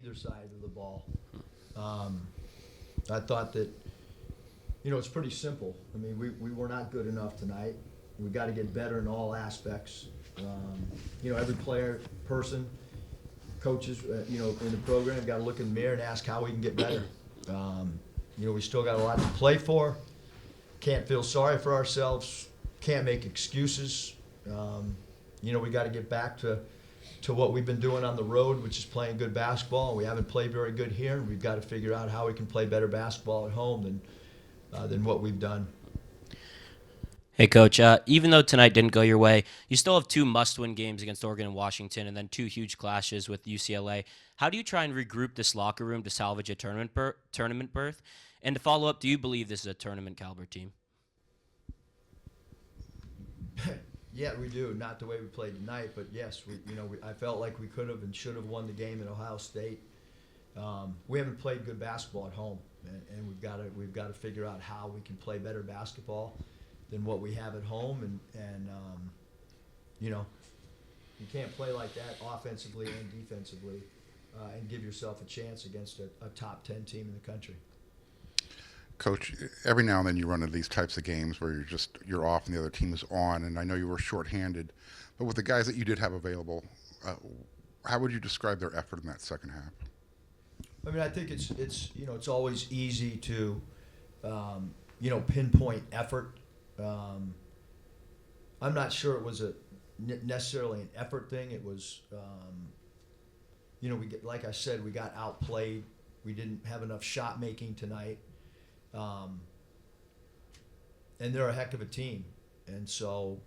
either side of the ball. I thought that, it's pretty simple. I mean, we were not good enough tonight. We got to get better in all aspects. Every player, person, coaches, in the program got to look in the mirror and ask how we can get better. We still got a lot to play for. Can't feel sorry for ourselves. Can't make excuses. We got to get back to what we've been doing on the road, which is playing good basketball. We haven't played very good here. We've got to figure out how we can play better basketball at home than what we've done. Hey, Coach, even though tonight didn't go your way, you still have two must-win games against Oregon and Washington and then two huge clashes with UCLA. How do you try and regroup this locker room to salvage a tournament berth? And to follow up, do you believe this is a tournament-caliber team? Yeah, we do. Not the way we played tonight, but yes, I felt like we could have and should have won the game at Ohio State. We haven't played good basketball at home, and we've got to figure out how we can play better basketball than what we have at home, and you can't play like that offensively and defensively and give yourself a chance against a top 10 team in the country. Coach, every now and then you run into these types of games where you're off and the other team is on, and I know you were shorthanded, but with the guys that you did have available, how would you describe their effort in that second half? I mean, I think it's always easy to pinpoint effort. I'm not sure it was necessarily an effort thing. It was like I said, we got outplayed. We didn't have enough shot making tonight. And they're a heck of a team. And so,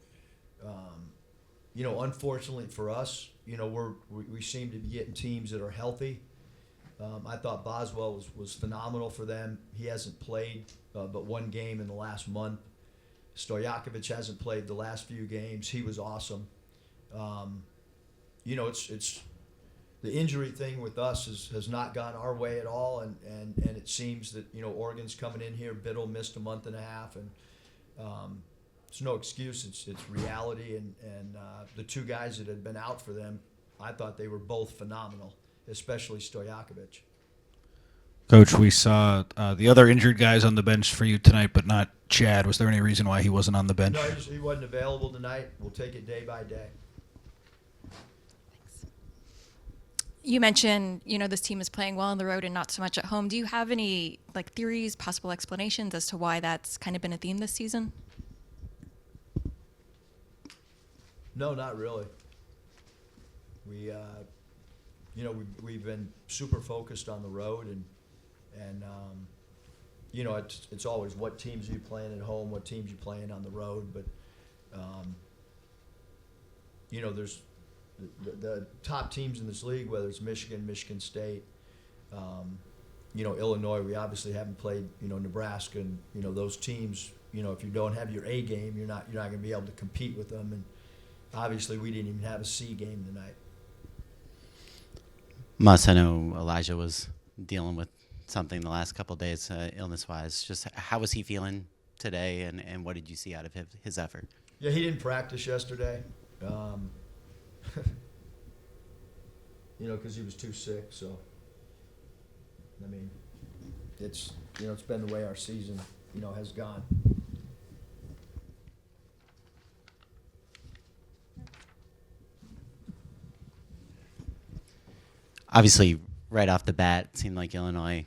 unfortunately for us, we seem to be getting teams that are healthy. I thought Boswell was phenomenal for them. He hasn't played but one game in the last month. Stojakovic hasn't played the last few games. He was awesome. It's the injury thing with us has not gone our way at all, and it seems that Oregon's coming in here. Biddle missed a month and a half, and it's no excuse. It's reality, and the two guys that had been out for them, I thought they were both phenomenal, especially Stojakovic. Coach, we saw the other injured guys on the bench for you tonight, but not Chad. Was there any reason why he wasn't on the bench? No, he wasn't available tonight. We'll take it day by day. You mentioned, this team is playing well on the road and not so much at home. Do you have any theories, possible explanations as to why that's kind of been a theme this season? No, not really. We've been super focused on the road, and it's always what teams are you playing at home, what teams you playing on the road, but there's the top teams in this league, whether it's Michigan, Michigan State, Illinois. We obviously haven't played, Nebraska, and those teams. If you don't have your A game, you're not going to be able to compete with them. And obviously, we didn't even have a C game tonight. Mus, I know Elijah was dealing with something the last couple of days, illness-wise. Just how was he feeling today, and what did you see out of his effort? Yeah, he didn't practice yesterday. Because he was too sick. So, I mean, it's been the way our season, has gone. Obviously, right off the bat, it seemed like Illinois,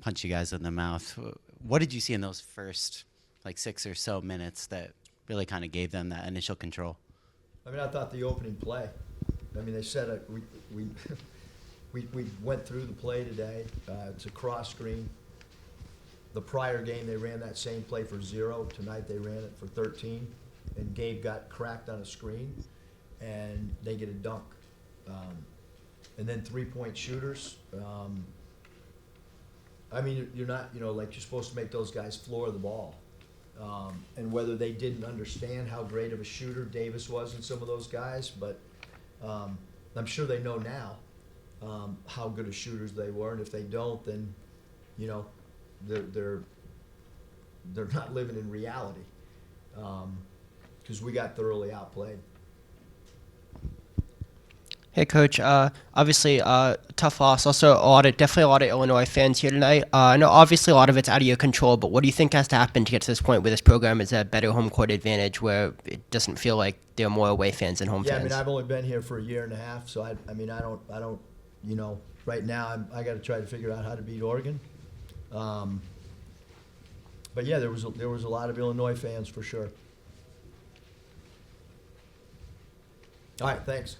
punched you guys in the mouth. What did you see in those first 6 or so minutes that really kind of gave them that initial control? I mean, I thought the opening play. I mean, they said we went through the play today. It's a cross screen. The prior game, they ran that same play for 0. Tonight, they ran it for 13. And Gabe got cracked on a screen, and they get a dunk. And then three-point shooters. I mean, you're not, you're supposed to make those guys floor the ball. And whether they didn't understand how great of a shooter Davis was in some of those guys, but I'm sure they know now how good of shooters they were, and if they don't, then they're not living in reality, because we got thoroughly outplayed. Hey, Coach. Obviously, tough loss. Also, definitely a lot of Illinois fans here tonight. I know obviously a lot of it's out of your control, but what do you think has to happen to get to this point where this program is a better home court advantage, where it doesn't feel like there are more away fans than home Yeah, I fans? mean, I've only been here for a year and a half, so I mean, I don't, you know, right now I got to try to figure out how to beat Oregon. But yeah, there was a lot of Illinois fans for sure. All right, thanks.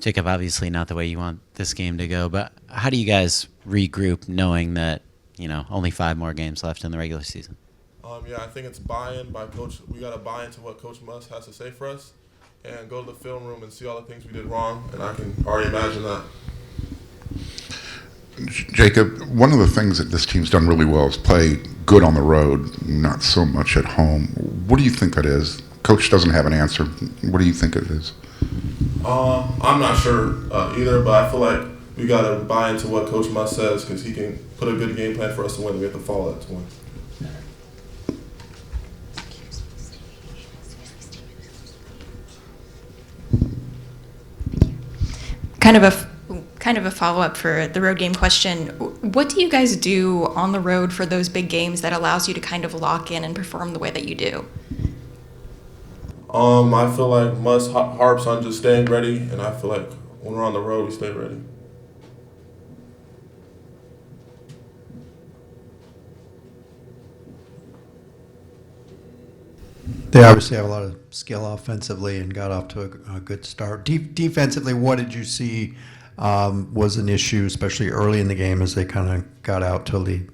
Jacob, obviously not the way you want this game to go, but how do you guys regroup knowing that, only 5 more games left in the regular season? Yeah, I think it's buy-in by Coach. We got to buy into what Coach Muss has to say for us and go to the film room and see all the things we did wrong, and I can already imagine that. Jacob, one of the things that this team's done really well is play good on the road, not so much at home. What do you think that is? Coach doesn't have an answer. What do you think it is? I'm not sure either, but I feel like we got to buy into what Coach Muss says because he can put a good game plan for us to win. We have to follow that to win. Kind of a follow-up for the road game question. What do you guys do on the road for those big games that allows you to kind of lock in and perform the way that you do? I feel like Muss harps on just staying ready, and I feel like when we're on the road, we stay ready. They obviously have a lot of skill offensively and got off to a good start. Defensively, what did you see was an issue, especially early in the game as they kind of got out to lead?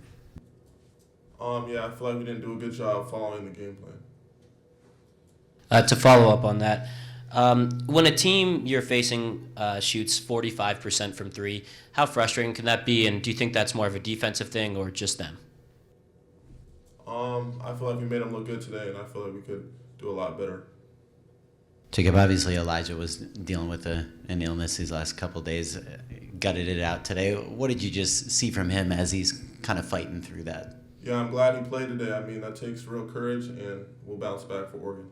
Yeah, I feel like we didn't do a good job following the game plan. To follow up on that, when a team you're facing shoots 45% from 3, how frustrating can that be? And do you think that's more of a defensive thing or just them? I feel like we made them look good today, and I feel like we could do a lot better. Jacob, obviously Elijah was dealing with an illness these last couple of days, gutted it out today. What did you just see from him as he's kind of fighting through that? Yeah, I'm glad he played today. I mean, that takes real courage, and we'll bounce back for Oregon.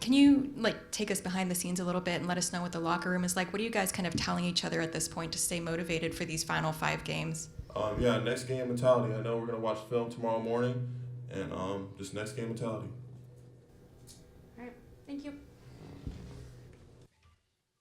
Can you take us behind the scenes a little bit and let us know what the locker room is like? What are you guys kind of telling each other at this point to stay motivated for these final 5 games? Yeah, next game mentality. I know we're going to watch film tomorrow morning, and just next game mentality. All right, thank you.